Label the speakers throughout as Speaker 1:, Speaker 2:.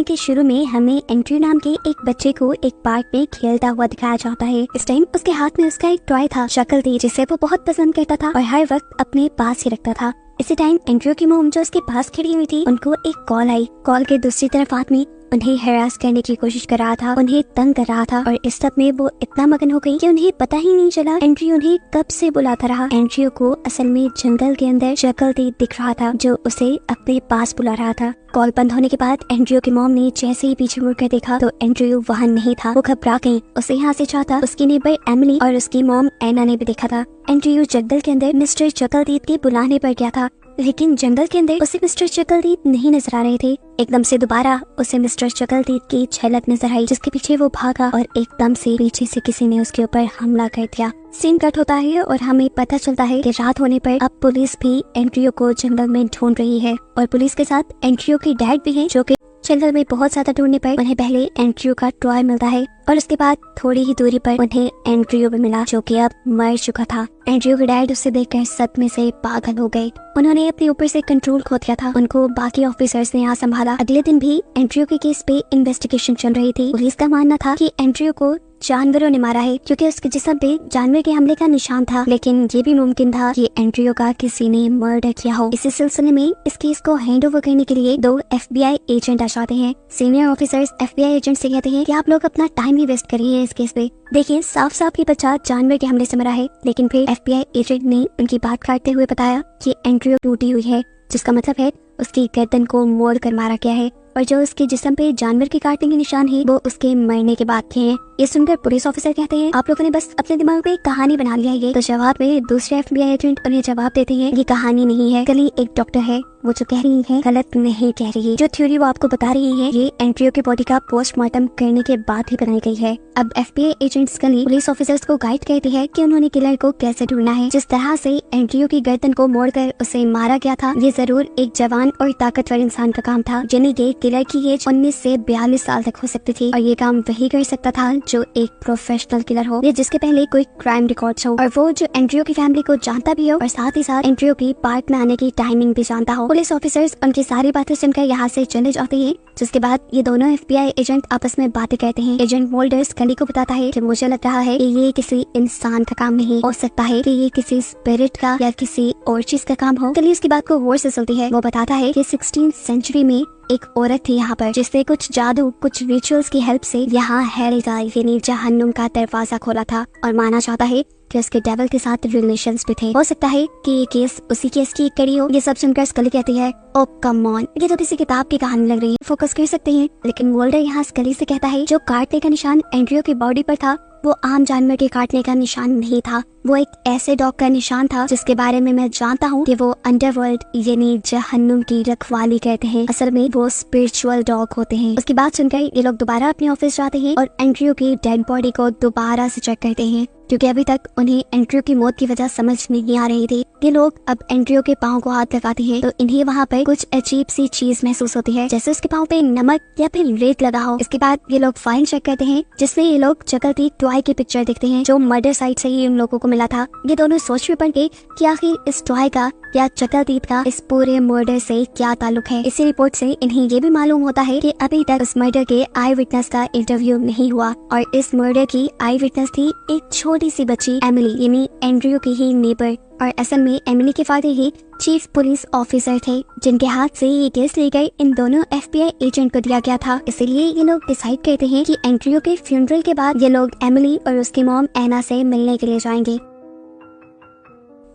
Speaker 1: के शुरू में हमें एंड्रयू नाम के एक बच्चे को एक पार्क में खेलता हुआ दिखाया जाता है। इस टाइम उसके हाथ में उसका एक टॉय था, शक्ल थी, जिसे वो बहुत पसंद करता था और हर वक्त अपने पास ही रखता था। इसी टाइम एंड्रयू की मोम जो उसके पास खड़ी हुई थी, उनको एक कॉल आई। कॉल के दूसरी तरफ आदमी उन्हें हरास करने की कोशिश कर रहा था, उन्हें तंग कर रहा था और इस सब में वो इतना मगन हो गई कि उन्हें पता ही नहीं चला एंड्रयू उन्हें कब से बुलाता रहा। एंड्रयू को असल में जंगल के अंदर शक्ल दिख रहा था जो उसे अपने पास बुला रहा था। कॉल बंद होने के बाद एंड्रयू की मॉम ने जैसे ही पीछे मुड़कर देखा तो एंड्रयू वहाँ नहीं था। वो घबरा गई। उसे यहाँ से चाहता उसकी नेबर एमिली और उसकी मॉम एना ने भी देखा था। एंड्रयू जंगल के अंदर मिस्टर चकलदीप के बुलाने पर गया था, लेकिन जंगल के अंदर उसे मिस्टर चकलदीप नहीं नजर आ रहे थे। एकदम से दोबारा उसे मिस्टर चकलदीप की झलक नजर आई, जिसके पीछे वो भागा और एकदम से पीछे से किसी ने उसके ऊपर हमला कर दिया। सीन कट होता है और हमें पता चलता है कि रात होने पर अब पुलिस भी एंड्रयू को जंगल में ढूंढ रही है और पुलिस के साथ एंड्रयू की डैड भी है, जो कि जंगल में बहुत ज्यादा ढूंढने पर उन्हें पहले एंड्रयू का टॉय मिलता है और उसके बाद थोड़ी ही दूरी पर उन्हें एंड्रयू भी मिला, जो कि अब मर चुका था। एंड्रयू के डैड उसे देखकर सदमे से पागल हो गए। उन्होंने अपने ऊपर से कंट्रोल खो दिया था। उनको बाकी ऑफिसर्स ने यहाँ संभाला। अगले दिन भी एंड्रयू के केस पे इन्वेस्टिगेशन चल रही थी। पुलिस का मानना था कि एंड्रयू को जानवरों ने मारा है, क्योंकि उसके जिस्म पे जानवर के हमले का निशान था, लेकिन ये भी मुमकिन था कि एंड्रयू का किसी ने मर्डर किया हो। इसी सिलसिले में इस केस को हैंड ओवर करने के लिए 2 FBI एजेंट आ जाते हैं। सीनियर ऑफिसर्स FBI एजेंट से कहते हैं कि आप लोग अपना टाइम ही वेस्ट करिए इस केस पे। देखिए, साफ साफ ये बच्चा जानवर के हमले से मरा है, लेकिन फिर FBI एजेंट ने उनकी बात काटते हुए बताया कि एंड्रयू टूटी हुई है, जिसका मतलब है उसकी गर्दन को मोड़ कर मारा गया है और जो उसके जिस्म पे जानवर के काटने के निशान है वो उसके मरने के बाद के हैं। ये सुनकर पुलिस ऑफिसर कहते हैं आप लोगों ने बस अपने दिमाग में एक कहानी बना लिया है। तो जवाब में दूसरे FBI एजेंट उन्हें जवाब देते हैं ये कहानी नहीं है, कल एक डॉक्टर है, वो जो कह रही है गलत नहीं कह रही है। जो थ्योरी वो आपको बता रही है ये एंड्रयू की बॉडी का पोस्टमार्टम करने के बाद ही बनाई गई है। अब FBI एजेंट स्कली पुलिस ऑफिसर्स को गाइड करती है कि उन्होंने किलर को कैसे ढूंढना है। जिस तरह से एंड्रयू की गर्दन को मोड़कर उसे मारा गया था, ये जरूर एक जवान और ताकतवर इंसान का काम था, यानी कि किलर की एज 19 से 42 साल तक हो सकती थी और ये काम वही कर सकता था जो एक प्रोफेशनल किलर हो या जिसके पहले कोई क्राइम रिकॉर्ड हो, और वो जो एंड्रयू की फैमिली को जानता भी हो और साथ ही साथ एंड्रयू की पार्क में आने की टाइमिंग भी जानता हो। पुलिस ऑफिसर्स उनकी सारी बातें सुनकर यहाँ से चले जाते हैं, जिसके बाद ये दोनों FBI एजेंट आपस में बातें कहते हैं। एजेंट मोल्डर्स कली को बताता है कि मुझे लग रहा है कि ये किसी इंसान का काम नहीं हो सकता है, कि ये किसी स्पिरिट का या किसी और चीज का काम हो। कली उसकी बात को गौर से सुनती है। वो बताता है कि 16th सेंचुरी में एक औरत थी यहाँ पर, जिसने कुछ जादू, कुछ रिचुअल्स की हेल्प से यहाँ हेल यानी जहन्नुम का दरवाजा खोला था और माना जाता है कि उसके डेविल के साथ रिलेशंस भी थे। हो सकता है कि ये केस उसी केस की एक कड़ी हो। ये सब सुनकर स्कली कहती है ओ कम ऑन, ये तो किसी किताब की कहानी लग रही है, फोकस कर सकते हैं। लेकिन मोल्डर यहाँ स्कली से कहता है जो काटने का निशान एंड्रयू की बॉडी पर था वो आम जानवर के काटने का निशान नहीं था, वो एक ऐसे डॉग का निशान था जिसके बारे में मैं जानता हूँ कि वो अंडरवर्ल्ड यानी जहन्नुम की रखवाली करते हैं। असल में वो स्पिरिचुअल डॉग होते हैं। उसकी बात सुनकर ये लोग दोबारा अपने ऑफिस जाते हैं और एंड्रयू की डेड बॉडी को दोबारा से चेक करते हैं, क्योंकि अभी तक उन्हें एंड्रयू की मौत की वजह समझ नहीं आ रही थी। ये लोग अब एंड्रयू के पाँव को हाथ लगाते हैं तो इन्हें वहाँ पर कुछ अजीब सी चीज महसूस होती है, जैसे उसके पाँव पे नमक या फिर रेत लगा हो। इसके बाद ये लोग फाइल चेक करते हैं, जिसमें ये लोग चकलदीप टॉय की पिक्चर देखते हैं जो मर्डर साइट से ही उन लोगों को मिला था। ये दोनों सोच में पड़ गए कि आखिर इस टॉय का या चकलदीप का इस पूरे मर्डर से क्या ताल्लुक है। इसी रिपोर्ट से इन्हें ये भी मालूम होता है कि अभी तक उस मर्डर के आई विटनेस का इंटरव्यू नहीं हुआ और इस मर्डर की आई विटनेस थी एक छोटी सी बच्ची एमिली, यानी एंड्रयू की ही नेबर। और असल में एमिली के फादर ही चीफ पुलिस ऑफिसर थे, जिनके हाथ से ये केस लेकर इन दोनों FBI एजेंट को दिया गया था। इसलिए ये लोग डिसाइड करते हैं कि एंड्रयू के फ्यूनरल के बाद ये लोग एमिली और उसकी मॉम एना से मिलने के लिए जाएंगे।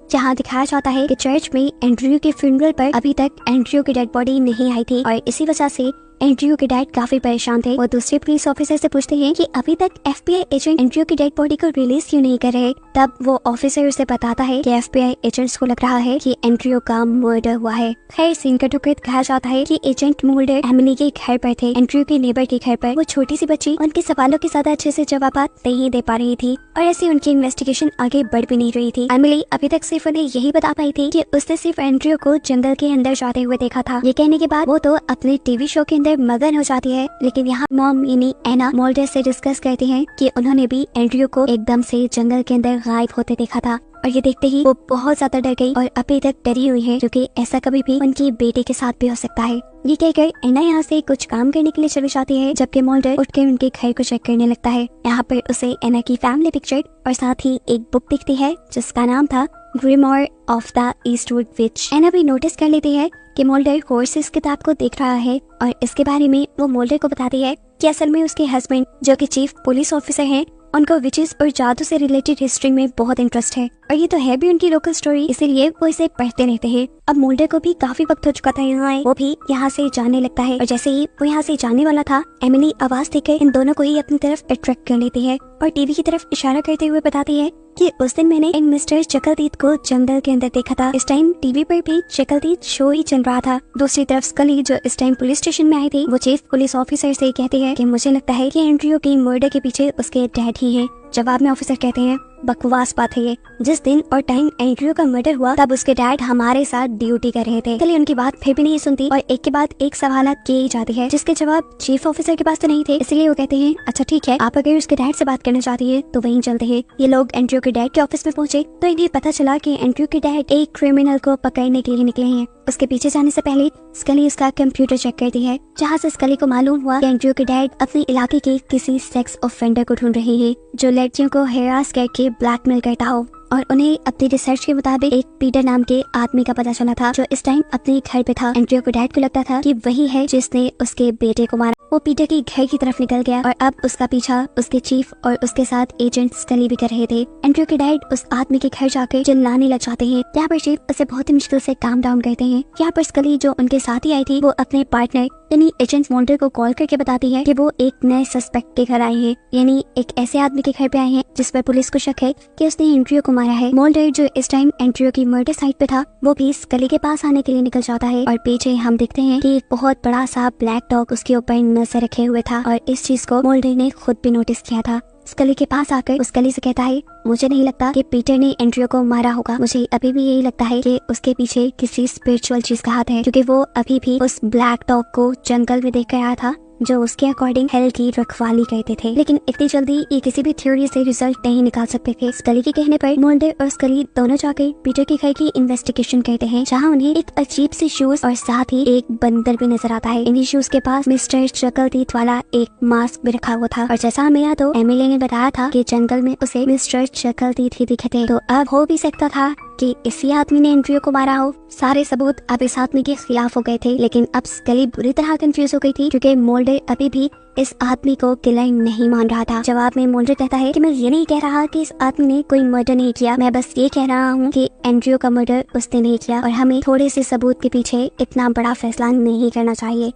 Speaker 1: जहाँ दिखाया जाता है कि चर्च में एंड्रयू के फ्यूनरल पर अभी तक एंड्रयू की डेड बॉडी नहीं आई थी और इसी वजह से एंड्रयू के डैड काफी परेशान थे। वो दूसरे पुलिस ऑफिसर से पूछते हैं कि अभी तक FBI एजेंट एंड्रयू की डेड बॉडी को रिलीज क्यों नहीं कर रहे। तब वो ऑफिसर उसे बताता है कि FBI एजेंट्स को लग रहा है कि एंड्रयू का मर्डर हुआ है। खैर सीन कट होकर दिखाया जाता है कि एजेंट मोल्डर एमिली के घर पर थे, एंड्रयू के नेबर के घर पर। वो छोटी सी बच्ची उनके सवालों के ज्यादा अच्छे से जवाब नहीं दे पा रही थी और ऐसे उनकी इन्वेस्टिगेशन आगे बढ़ भी नहीं रही थी। एमिली अभी तक सिर्फ उन्हें यही बता पाई थी कि उसने सिर्फ एंड्रयू को जंगल के अंदर जाते हुए देखा था। ये कहने के बाद वो तो अपने टीवी शो के अंदर मगन हो जाती है, लेकिन यहाँ मॉम यानी एना मोल्डर से डिस्कस करती हैं कि उन्होंने भी एंड्रयू को एकदम से जंगल के अंदर गायब होते देखा था और ये देखते ही वो बहुत ज्यादा डर गई और अभी तक डरी हुई है क्योंकि ऐसा कभी भी उनकी बेटे के साथ भी हो सकता है। ये कहकर एना यहाँ से कुछ काम करने के लिए चली जाती है, जबकि मोल्डर उठकर उनके घर को चेक करने लगता है। यहाँ पर उसे एना की फैमिली पिक्चर और साथ ही एक बुक दिखती है जिसका नाम था ग्रिमोर ऑफ द ईस्टवुड विच। एना भी नोटिस कर लेती है कि मोल्डर गौर से इस किताब को देख रहा है और इसके बारे में वो मोल्डर को बताती है कि असल में उसके हस्बैंड जो कि चीफ पुलिस ऑफिसर हैं, उनको विचेस और जादू से रिलेटेड हिस्ट्री में बहुत इंटरेस्ट है और ये तो है भी उनकी लोकल स्टोरी, इसीलिए वो इसे पढ़ते रहते हैं। अब मोल्डर को भी काफी वक्त हो चुका था यहाँ आए, वो भी यहाँ से जाने लगता है और जैसे ही वो यहाँ से जाने वाला था, एमिली आवाज देकर इन दोनों को ही अपनी तरफ अट्रैक्ट कर लेती है और टीवी की तरफ इशारा करते हुए बताती है कि उस दिन मैंने इन मिस्टर चकलदीद को जंगल के अंदर देखा था। इस टाइम टीवी पर भी चकलदीद शो ही चल रहा था। दूसरी तरफ स्कली जो इस टाइम पुलिस स्टेशन में आई थी, वो चीफ पुलिस ऑफिसर से कहती है कि मुझे लगता है कि एंड्रयू की मर्डर के पीछे उसके डैड ही है। जवाब में ऑफिसर कहते हैं बकवास बात है ये, जिस दिन और टाइम एंड्रयू का मर्डर हुआ तब उसके डैड हमारे साथ ड्यूटी कर रहे थे। स्कली उनकी बात फिर भी नहीं सुनती और एक के बाद एक सवाल किए ही जाती है जिसके जवाब चीफ ऑफिसर के पास तो नहीं थे, इसलिए वो कहते हैं अच्छा ठीक है, आप अगर उसके डैड से बात करना चाहती है तो वहीं चलते हैं। ये लोग एंड्रयू के डैड के ऑफिस में पहुंचे तो इन्हें पता चला कि एंड्रयू के डैड एक क्रिमिनल को पकड़ने के लिए निकले हैं। उसके पीछे जाने से पहले स्कली उसका कंप्यूटर चेक करती है, जहाँ से स्कली को मालूम हुआ कि एंड्रयू के डैड अपने इलाके के किसी सेक्स ऑफेंडर को ढूंढ रहे हैं जो लड़कियों को हेरास करके ब्लैकमेल करता हो। और उन्हें अपनी रिसर्च के मुताबिक एक पीटर नाम के आदमी का पता चला था जो इस टाइम अपने घर पे था। एंड्रयू के डैड को लगता था कि वही है जिसने उसके बेटे को मारा। वो पीटर के घर की तरफ निकल गया और अब उसका पीछा उसके चीफ और उसके साथ एजेंट स्कली भी कर रहे थे। एंड्रयू के डैड उस आदमी के घर जाकर चिल्लाने लग जाते हैं। यहाँ पर चीफ उसे बहुत ही मुश्किल से काम डाउन करते हैं। यहाँ पर स्कली जो उनके साथ ही आई थी, वो अपने पार्टनर यानी एजेंट मोल्डर को कॉल करके बताती है कि वो एक नए सस्पेक्ट के घर आए हैं, यानी एक ऐसे आदमी के घर पे आए हैं जिस पर पुलिस को शक है कि उसने एंड्रयू को मारा है। मोल्डर जो इस टाइम एंड्रयू की मर्डर साइट पे था, वो भी स्कली के पास आने के लिए निकल जाता है और पीछे हम देखते हैं कि एक बहुत बड़ा सा ब्लैक डॉग उसके ऊपर नजर रखे हुए था और इस चीज को मोल्डर ने खुद भी नोटिस किया था। स्कली के पास आकर स्कली से कहता है मुझे नहीं लगता कि पीटर ने एंड्रयू को मारा होगा, मुझे अभी भी यही लगता है कि उसके पीछे किसी स्पिरिचुअल चीज का हाथ है, क्योंकि वो अभी भी उस ब्लैक डॉग को जंगल में देख कर आया था जो उसके अकॉर्डिंग हेल की रखवाली करते थे। लेकिन इतनी जल्दी ये किसी भी थ्योरी से रिजल्ट नहीं निकाल सकते थे। स्कली के कहने पर मोल्डर और स्कली दोनों जाकर पीटर के घर की इन्वेस्टिगेशन करते हैं, जहाँ उन्हें एक अजीब सी शूज और साथ ही एक बंदर भी नजर आता है। इन्हीं शूज के पास मिस्टर चकलदीद वाला एक मास्क भी रखा हुआ था और जैसा हमें याद हो, एमिली ने बताया था कि जंगल में उसे मिस्टर चकलदीद ही दिखे थे, तो अब हो भी सकता था कि इसी आदमी ने एंड्रयू को मारा हो। सारे सबूत अब इस आदमी के खिलाफ हो गए थे, लेकिन अब स्कली बुरी तरह कंफ्यूज हो गई थी क्योंकि मोल्डर अभी भी इस आदमी को किलर नहीं मान रहा था। जवाब में मोल्डर कहता है कि मैं ये नहीं कह रहा कि इस आदमी ने कोई मर्डर नहीं किया, मैं बस ये कह रहा हूँ कि एंड्रयू का मर्डर उसने नहीं किया और हमें थोड़े से सबूत के पीछे इतना बड़ा फैसला नहीं करना चाहिए।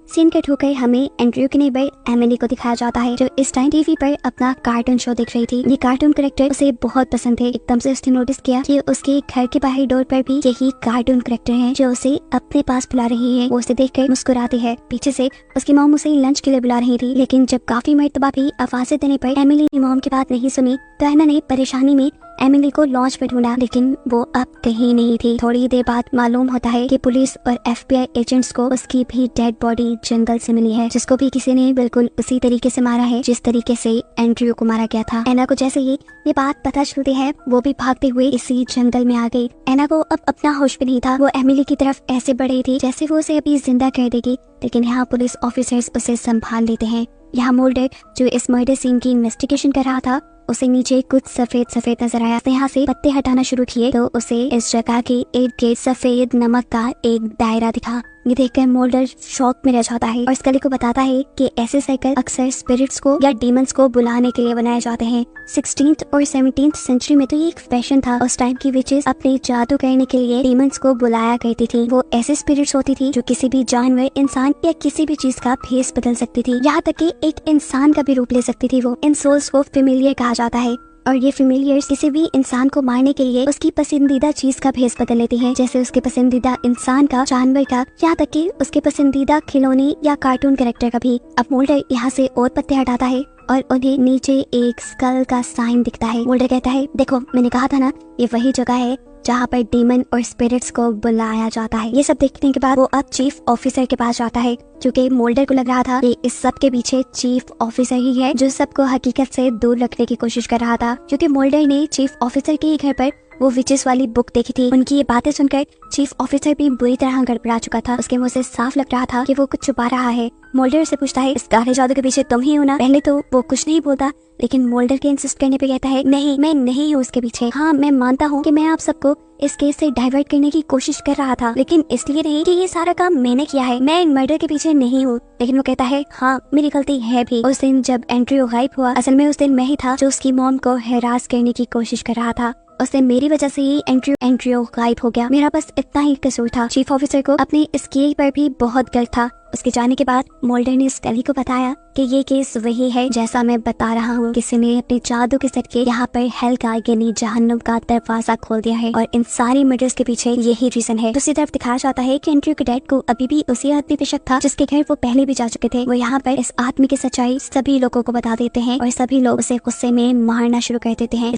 Speaker 1: सीन कट होकर हमें एंड्रयू की नेबर एमिली को दिखाया जाता है जो इस टाइम टीवी पर अपना कार्टून शो देख रही थी। ये कार्टून कैरेक्टर उसे बहुत पसंद थे। एकदम से उसने नोटिस किया कि उसके घर के बाहर डोर पर भी यही कार्टून कैरेक्टर है जो उसे अपने पास बुला रही है। वो उसे देखकर मुस्कुराती है। पीछे से उसकी मॉम उसे लंच के लिए बुला रही थी, लेकिन जब काफी मर्तबा भी आवाजें देने पर एमिली ने मॉम की बात नहीं सुनी तो एना ने परेशानी में एमिली को लॉन्च पे ढूंढा, लेकिन वो अब कहीं नहीं थी। थोड़ी देर बाद मालूम होता है कि पुलिस और FBI एजेंट्स को उसकी भी डेड बॉडी जंगल से मिली है, जिसको भी किसी ने बिल्कुल उसी तरीके से मारा है जिस तरीके से एंड्रयू को मारा गया था। एना को जैसे ही ये बात पता चलती है, वो भी भागते हुए इसी जंगल में आ गई। एना को अब अपना होश भी नहीं था। वो एमिली की तरफ ऐसे बढ़ रही थी जैसे वो उसे अभी जिंदा कर देगी, लेकिन यहाँ पुलिस ऑफिसर्स उसे संभाल लेते हैं। यहाँ मोल्डर जो इस मर्डर सीन की इन्वेस्टिगेशन कर रहा था, उसे नीचे कुछ सफेद सफेद नजर आया। यहाँ से पत्ते हटाना शुरू किए तो उसे इस जगह के इर्द गिर्द सफेद नमक का एक दायरा दिखा। ये देखकर मोल्डर शॉक में रह जाता है और स्कली को बताता है कि ऐसे सर्कल अक्सर स्पिरिट्स को या डीमंस को बुलाने के लिए बनाए जाते हैं। 16th और 17th सेंचुरी में तो ये एक फैशन था। उस टाइम की विचेस अपने जादू करने के लिए डीमंस को बुलाया करती थी। वो ऐसे स्पिरिट्स होती थी जो किसी भी जानवर, इंसान या किसी भी चीज का भेस बदल सकती थी, यहाँ तक कि एक इंसान का भी रूप ले सकती थी। वो इन सोल्स को फेमिलियर कहा जाता है और ये फेमिलियर्स किसी भी इंसान को मारने के लिए उसकी पसंदीदा चीज का भेस बदल लेती है, जैसे उसके पसंदीदा इंसान का, जानवर का, यहाँ तक कि उसके पसंदीदा खिलौने या कार्टून कैरेक्टर का भी। अब मोल्डर यहाँ से और पत्ते हटाता है और उन्हें नीचे एक स्कल का साइन दिखता है। मोल्डर कहता है देखो मैंने कहा था ना, ये वही जगह है जहाँ पर डीमन और स्पिरिट्स को बुलाया जाता है। ये सब देखने के बाद वो अब चीफ ऑफिसर के पास जाता है, क्योंकि मोल्डर को लग रहा था कि इस सब के पीछे चीफ ऑफिसर ही है जो सबको हकीकत से दूर रखने की कोशिश कर रहा था। क्योंकि मोल्डर ने चीफ ऑफिसर के ही घर पर वो विचेस वाली बुक देखी थी। उनकी ये बातें सुनकर चीफ ऑफिसर भी बुरी तरह गड़बड़ा चुका था। उसके मुंह से साफ लग रहा था कि वो कुछ छुपा रहा है। मोल्डर से पूछता है, इस काले जादू के पीछे तुम ही हो ना? पहले तो वो कुछ नहीं बोलता, लेकिन मोल्डर के इंसिस्ट करने पे कहता है, नहीं, मैं नहीं हूँ उसके पीछे। हाँ, मैं मानता हूँ कि मैं आप सबको इस केस से डाइवर्ट करने की कोशिश कर रहा था, लेकिन इसलिए नहीं कि ये सारा काम मैंने किया है। मैं मर्डर के पीछे नहीं हूँ। लेकिन वो कहता है, हाँ, मेरी गलती है भी। उस दिन जब एंड्रयू गायब हुआ, असल में उस दिन मैं ही था जो उसकी मॉम को हैरास करने की कोशिश कर रहा था। उस दिन मेरी वजह से ही एंड्रयू गायब हो गया। मेरा बस इतना ही कसूर था। चीफ ऑफिसर को अपने इस केस पर भी बहुत गर्व था। उसके जाने के बाद मोल्डर ने स्कली को बताया कि ये केस वही है जैसा मैं बता रहा हूँ। किसी ने अपने जादू के सदके यहाँ पर हेल का यानी जहन्नुम का दरवाजा खोल दिया है और इन सारी मर्डर्स के पीछे यही रीजन है। दूसरी तरफ दिखाया जाता है कि एंड्रयू के डैड को अभी भी उसी आदमी पे शक था जिसके घर वो पहले भी जा चुके थे। वो यहाँ पर इस आदमी की सच्चाई सभी लोगों को बता देते हैं और सभी लोग उसे गुस्से में मारना शुरू कर देते हैं।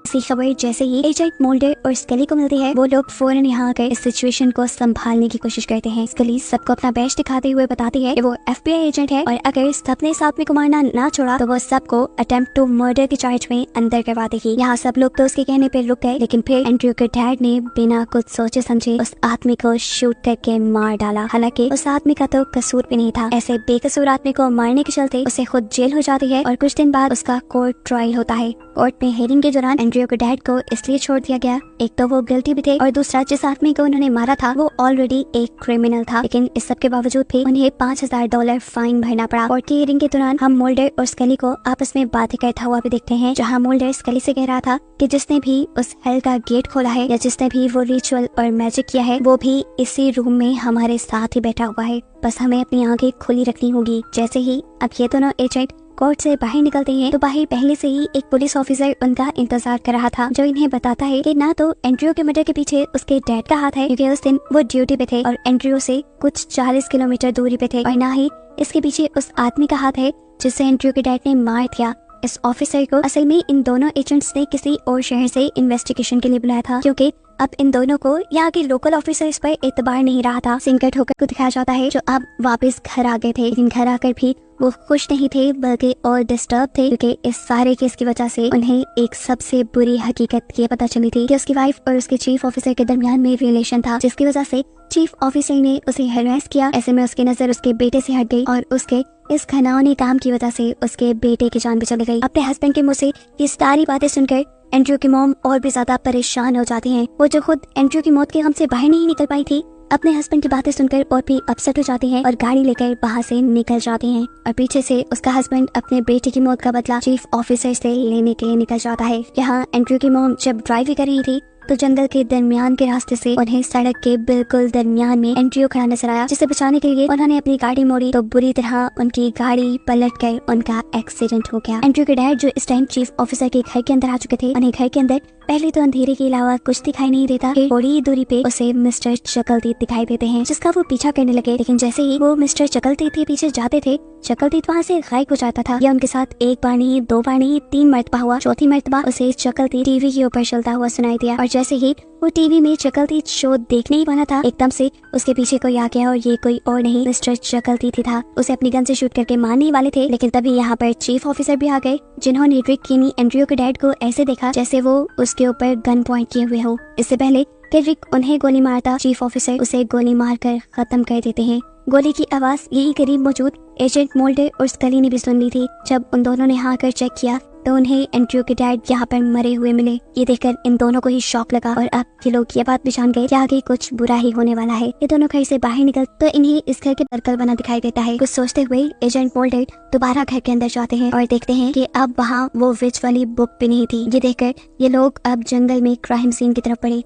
Speaker 1: इसी खबर जैसे ही एजेंट मोल्डर और स्कली को मिलती है, वो लोग फौरन यहाँ आकर इस सिचुएशन को संभालने की कोशिश करते हैं। स्कली सबको अपना बैच दिखाते हुए बताती है कि वो FBI एजेंट है और अगर सबने साथ में को मारना ना छोड़ा तो वो सबको अटेम्प्ट टू मर्डर के चार्ज में अंदर करवा देगी। यहाँ सब लोग तो उसके कहने पे रुक गए, लेकिन फिर एंड्रयू के डैड ने बिना कुछ सोचे समझे उस आदमी को शूट करके मार डाला। हालांकि उस आदमी का तो कसूर भी नहीं था। ऐसे बेकसूर आदमी को मारने के चलते उसे खुद जेल हो जाती है और कुछ दिन बाद उसका कोर्ट ट्रायल होता है। कोर्ट में हियरिंग के दौरान एंड्रयू के डैड को इसलिए छोड़ दिया गया, एक तो वो गिल्टी भी थे और दूसरा जिस आदमी को उन्होंने मारा था वो ऑलरेडी एक क्रिमिनल था। लेकिन इस सब के बावजूद भी उन्हें $5000 फाइन भरना पड़ा। कोर्ट की हियरिंग के दौरान हम मोल्डर और स्कली को आपस में बातें करता हुआ भी देखते हैं, जहाँ मोल्डर स्कली से कह रहा था कि जिसने भी उस हेल का गेट खोला है या जिसने भी वो रिचुअल और मैजिक किया है वो भी इसी रूम में हमारे साथ ही बैठा हुआ है, बस हमें अपनी आंखें खुली रखनी होगी। जैसे ही अब ये दोनों एजेंट कोर्ट से बाहर निकलते हैं तो बाहर पहले से ही एक पुलिस ऑफिसर उनका इंतजार कर रहा था, जो इन्हें बताता है कि ना तो एंड्रयू के मर्डर के पीछे उसके डैड का हाथ है, क्योंकि उस दिन वो ड्यूटी पे थे और एंड्रयू से कुछ 40 किलोमीटर दूरी पे थे, और ना ही इसके पीछे उस आदमी का हाथ है जिससे एंड्रयू के डैड ने मार दिया। इस ऑफिसर को असल में इन दोनों एजेंट्स ने किसी और शहर से इन्वेस्टिगेशन के लिए बुलाया था, क्योंकि अब इन दोनों को यहाँ के लोकल ऑफिसर्स पर एतबार नहीं रहा था। सिंकट होकर को दिखाया जाता है जो अब वापस घर आ गए थे, लेकिन घर आकर भी वो खुश नहीं थे बल्कि और डिस्टर्ब थे, क्योंकि इस सारे केस की वजह से उन्हें एक सबसे बुरी हकीकत ये पता चली थी कि उसकी वाइफ और उसके चीफ ऑफिसर के दरमियान में रिलेशन था, जिसकी वजह से चीफ ऑफिसर ने उसे हैरेस किया। ऐसे में उसकी नजर उसके बेटे से हट गई और उसके इस घिनौने काम की वजह से उसके बेटे की जान भी चली गई। अपने हस्बैंड के मुंह से ये सारी बातें सुनकर एंड्रयू की मॉम और भी ज्यादा परेशान हो जाती हैं। वो जो खुद एंड्रयू की मौत के गम से बाहर नहीं निकल पाई थी, अपने हस्बैंड की बातें सुनकर और भी अपसेट हो जाती हैं और गाड़ी लेकर वहाँ से निकल जाती हैं। और पीछे से उसका हस्बैंड अपने बेटे की मौत का बदला चीफ ऑफिसर से लेने के लिए निकल जाता है। यहाँ एंड्रयू की मॉम जब ड्राइव कर रही थी तो जंगल के दरमियान के रास्ते से उन्हें सड़क के बिल्कुल दरमियान में एंड्रयू खड़ा नजर आया, जिसे बचाने के लिए उन्होंने अपनी गाड़ी मोड़ी तो बुरी तरह उनकी गाड़ी पलट कर उनका एक्सीडेंट हो गया। एंड्रयू के डैड जो इस टाइम चीफ ऑफिसर के घर के अंदर आ चुके थे, उन्हें घर के अंदर पहले तो अंधेरे के अलावा कुछ दिखाई नहीं देता। थोड़ी दूरी पे उसे मिस्टर चकलदीद दिखाई देते हैं, जिसका वो पीछा करने लगे। लेकिन जैसे ही वो मिस्टर चकलदीद के पीछे जाते थे, चकलदीद वहाँ से गायब हो जाता था। यह उनके साथ एक बार नहीं, दो बार नहीं, 3 मरतबा हुआ। चौथी मरतबा उसे चकलदीद टीवी के ऊपर चलता हुआ सुनाई दिया और जैसे ही वो टीवी में चकलदीद शो देखने ही वाला था, एकदम से उसके पीछे कोई आ गया और ये कोई और नहीं मिस्टर चकलदीद ही था। उसे अपनी गन से शूट करके मारने वाले थे, लेकिन तभी यहाँ पर चीफ ऑफिसर भी आ गए, जिन्होंने रिक यानी एंड्रयू के डैड को ऐसे देखा जैसे वो उसके ऊपर गन पॉइंट किए हुए हो। इससे पहले कि रिक उन्हें गोली मारता, चीफ ऑफिसर उसे गोली मारकर खत्म कर देते हैं। गोली की आवाज यही करीब मौजूद एजेंट मोल्डर और स्कली ने भी सुन ली थी। जब उन दोनों ने हाँ कर चेक किया तो उन्हें एंड्रयू के डैड यहाँ पर मरे हुए मिले। ये देखकर इन दोनों को ही शॉक लगा और अब ये लोग ये बात भी जान गए कि आगे कुछ बुरा ही होने वाला है। ये दोनों घर से बाहर निकल तो इन्हें इस घर के सर्कल बना दिखाई देता है। कुछ सोचते हुए एजेंट मोल्डर दोबारा घर के अंदर जाते हैं और देखते हैं कि अब वहाँ वो विच वाली बुक भी नहीं थी। ये देखकर ये लोग अब जंगल में क्राइम सीन की तरफ बढ़े,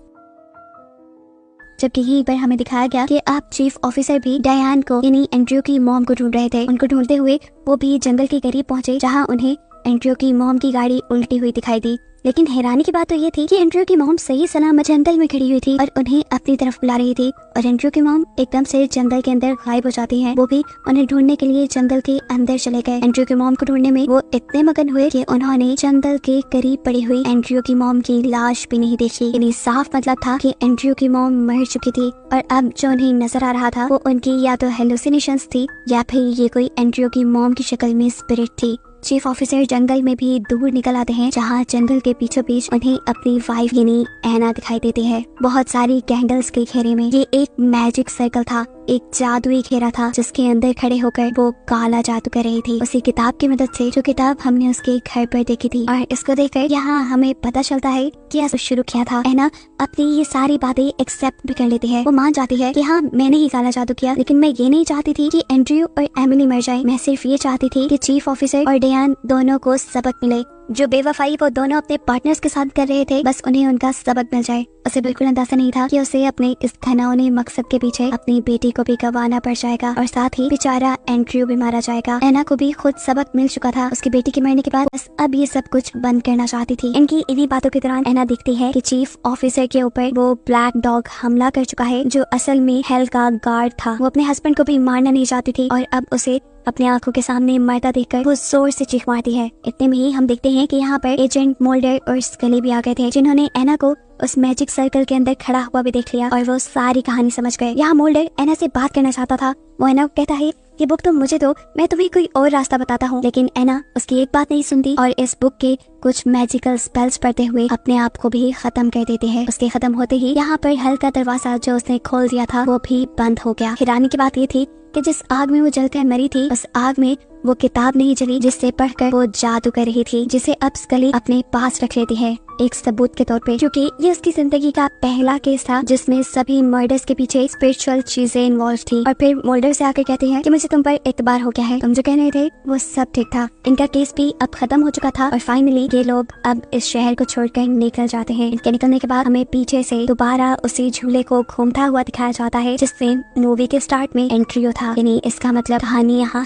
Speaker 1: जबकि यहीं पर हमें दिखाया गया कि आप चीफ ऑफिसर भी डायन को यानी एंड्रयू की मॉम को ढूंढ रहे थे। उनको ढूंढते हुए वो भी जंगल के करीब पहुंचे, जहां उन्हें एंड्रयू की मॉम की गाड़ी उल्टी हुई दिखाई दी। लेकिन हैरानी की बात तो ये थी कि एंड्रयू की मॉम सही सलामत जंगल में खड़ी हुई थी और उन्हें अपनी तरफ बुला रही थी। और एंड्रयू की मॉम एकदम से जंगल के अंदर गायब हो जाती हैं। वो भी उन्हें ढूंढने के लिए जंगल के अंदर चले गए। एंड्रयू की मॉम को ढूंढने में वो इतने मगन हुए कि उन्होंने जंगल के करीब पड़ी हुई एंड्रयू की मॉम की लाश भी नहीं देखी। यानी साफ मतलब था कि एंड्रयू की मॉम मर चुकी थी और अब जो उन्हें नजर आ रहा था वो उनकी या तो हेलुसिनेशंस थी या फिर ये कोई एंड्रयू की मॉम की शक्ल में स्पिरिट थी। चीफ ऑफिसर जंगल में भी दूर निकल आते हैं, जहाँ जंगल के बीचों बीच उन्हें अपनी वाइफ यानी एना दिखाई देती है, बहुत सारी कैंडल्स के घेरे में। ये एक मैजिक सर्कल था, एक जादुई घेरा था जिसके अंदर खड़े होकर वो काला जादू कर रही थी, उसी किताब की मदद से जो किताब हमने उसके घर पर देखी थी। और इसको देखकर यहाँ हमें पता चलता है कि ऐसा शुरू किया था। एना अपनी ये सारी बातें एक्सेप्ट भी कर लेती है। वो मान जाती है कि हाँ मैंने ही काला जादू किया, लेकिन मैं ये नहीं चाहती थी कि एंड्रयू और एमिली मर जाए। मैं सिर्फ ये चाहती थी कि चीफ ऑफिसर और डेयान दोनों को सबक मिले। जो बेवफाई वो दोनों अपने पार्टनर्स के साथ कर रहे थे, बस उन्हें उनका सबक मिल जाए। उसे बिल्कुल अंदाजा नहीं था कि उसे अपने इस घिनौने मकसद के पीछे अपनी बेटी को भी गंवाना पड़ जाएगा और साथ ही बेचारा एंड्रयू भी मारा जाएगा। एना को भी खुद सबक मिल चुका था उसकी बेटी के मरने के बाद, बस अब ये सब कुछ बंद करना चाहती थी। इनकी इन्हीं बातों के दौरान एना दिखती है कि चीफ ऑफिसर के ऊपर वो ब्लैक डॉग हमला कर चुका है, जो असल में हेल का गार्ड था। वो अपने हस्बैंड को भी मारना नहीं चाहती थी और अब उसे अपने आंखों के सामने मरता देखकर वो जोर से चीख मारती है। इतने में ही हम देखते हैं कि यहाँ पर एजेंट मोल्डर और स्कली भी आ गए थे, जिन्होंने एना को उस मैजिक सर्कल के अंदर खड़ा हुआ भी देख लिया और वो सारी कहानी समझ गए। यहाँ मोल्डर एना से बात करना चाहता था। वो एना को कहता है ये बुक तुम मुझे दो, मैं तुम्हें कोई और रास्ता बताता हूँ। लेकिन एना उसकी एक बात नहीं सुनती और इस बुक के कुछ मैजिकल स्पेल्स पढ़ते हुए अपने आप को भी खत्म कर देते हैं। उसके खत्म होते ही यहाँ पर हेल का दरवाजा जो उसने खोल दिया था वो भी बंद हो गया। हैरानी की बात ये थी कि जिस आग में वो जलकर मरी थी, उस आग में वो किताब नहीं जली जिससे पढ़कर वो जादू कर रही थी, जिसे अब स्कली अपने पास रख लेती है एक सबूत के तौर पे, क्योंकि ये उसकी जिंदगी का पहला केस था जिसमें सभी मर्डर्स के पीछे स्पिरिचुअल चीजें इन्वॉल्व थी। और फिर मोल्डर से आकर कहते हैं कि मुझे तुम पर एतबार हो गया है, तुम जो कह रहे थे वो सब ठीक था। इनका केस भी अब खत्म हो चुका था और फाइनली ये लोग अब इस शहर को छोड़कर निकल जाते हैं। इनके निकलने के बाद हमें पीछे से दोबारा उसी झूले को घूमता हुआ दिखाया जाता है जिससे मूवी के स्टार्ट में एंट्रियो था। यानी इसका मतलब कहानी यहाँ